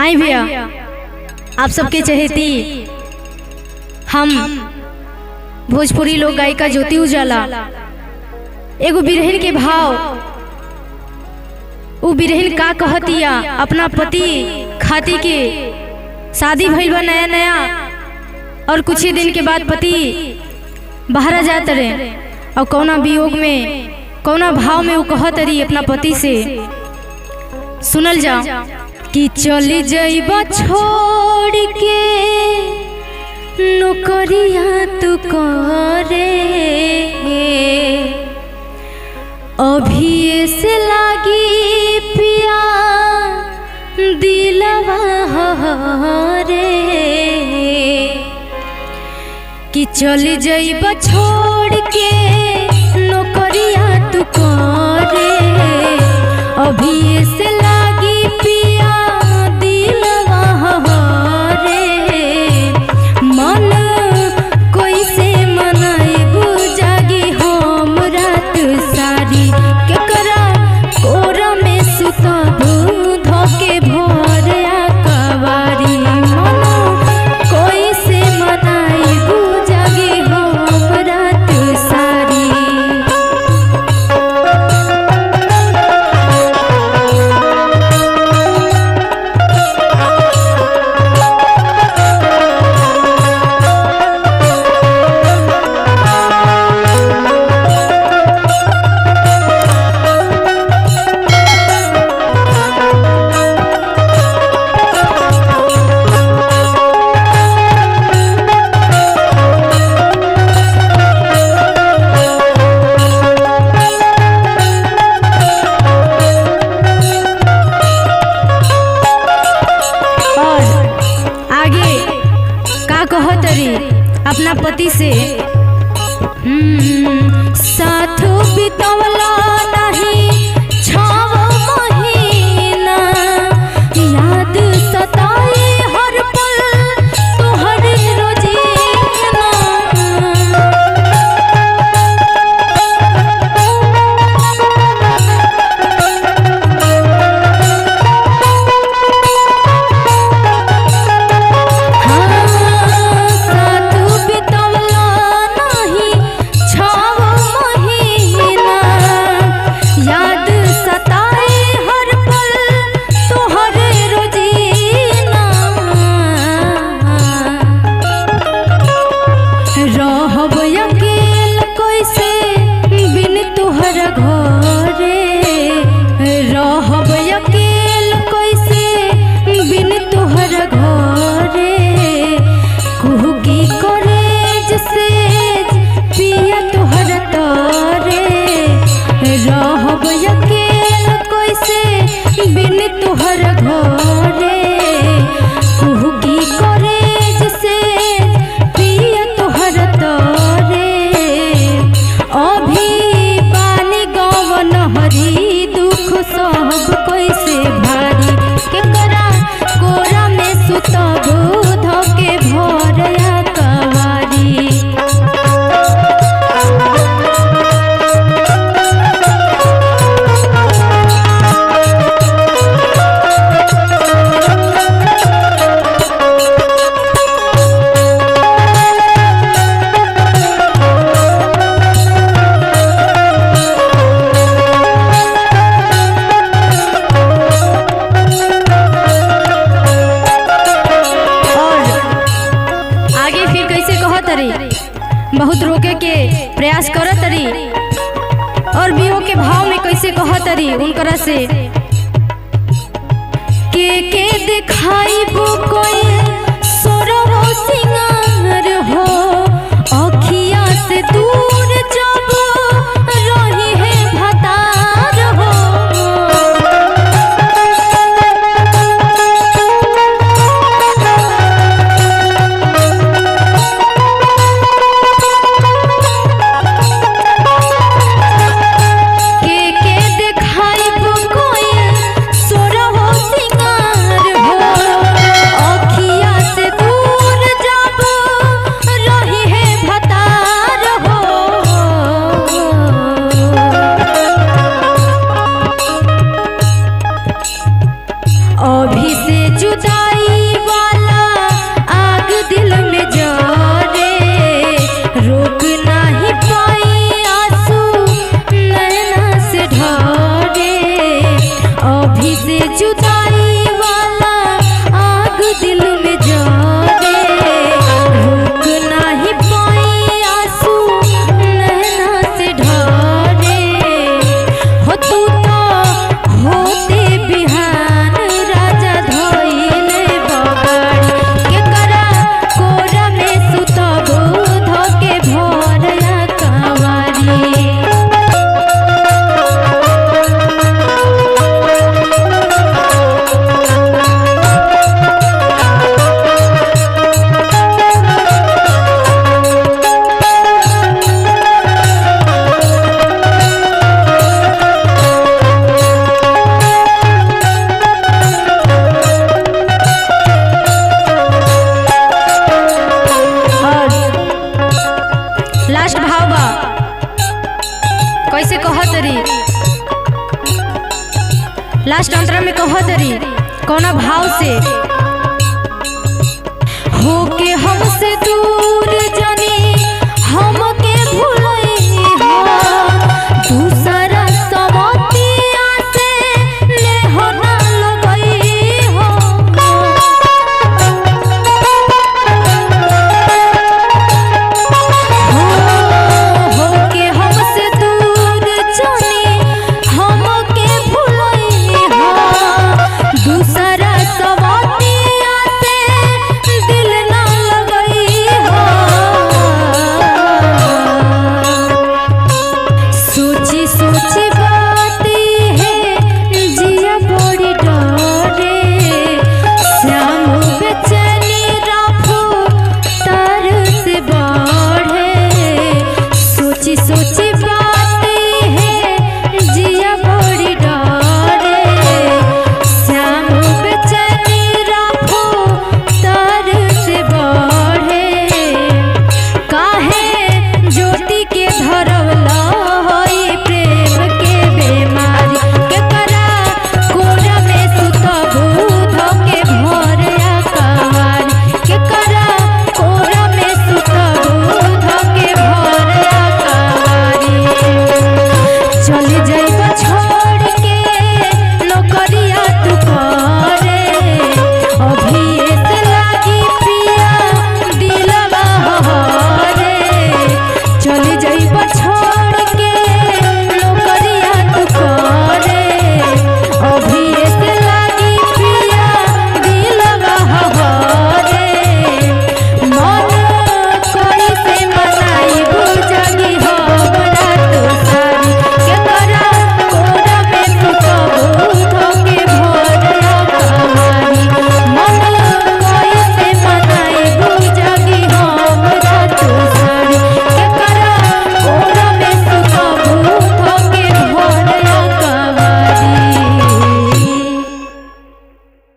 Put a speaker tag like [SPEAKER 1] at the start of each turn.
[SPEAKER 1] आई भैया आप सबके चहेती हम भोजपुरी लोक गायिका ज्योति उजाला एगो बिरहिन के भाव उ बिरहिन का कहतिया अपना पति खाती के शादी भइल बा नया नया और कुछ ही दिन के बाद पति बाहर जात रहे और कौना वियोग में कौना भाव में वो कहत रही अपना पति से सुनल जा कि चली जाइबा छोड़ के नौकरिया तू करे अभी से लागी पिया दिलवा रे कि चली जाइबा छोड़ के नौकरिया तू करे अभी से लागी पिया दिलवा रे मन कोई से मनाइबू जागी हम रात सारी केकरा कोरा में सुतबू धोके भोर कवारी मन कोई से मनाइबू जागी हम रात सारी। अपना पति से साथ बितवला नहीं 6 महीना याद सताए हर पल तोहर रोजीना बहुत रोके के प्रयास करत रही और बियो के भाव में कैसे कहत रही उनकरा से के दिखाइबू कोई सोरो सिंगार हो अखिया से दूर जब रही है भतार हो
[SPEAKER 2] अखिया
[SPEAKER 1] से जुदाई वाला आग दिल में जरे, रोक नहीं पाई आंसू नैना से ढरे। अभी से जुदाई वाला आग दिल में जरे, रोक नहीं पाई आंसू नैना से ढरे। हो तू तो होते बिहान राजा धोइले बगाड़ी, केकरा कोरा में सुतबो धोके भोरया कवारी। लास्ट भाव बा, कैसे कहत री, लास्ट अंतरा में कहत री कौना भाव से। होके हमसे दूर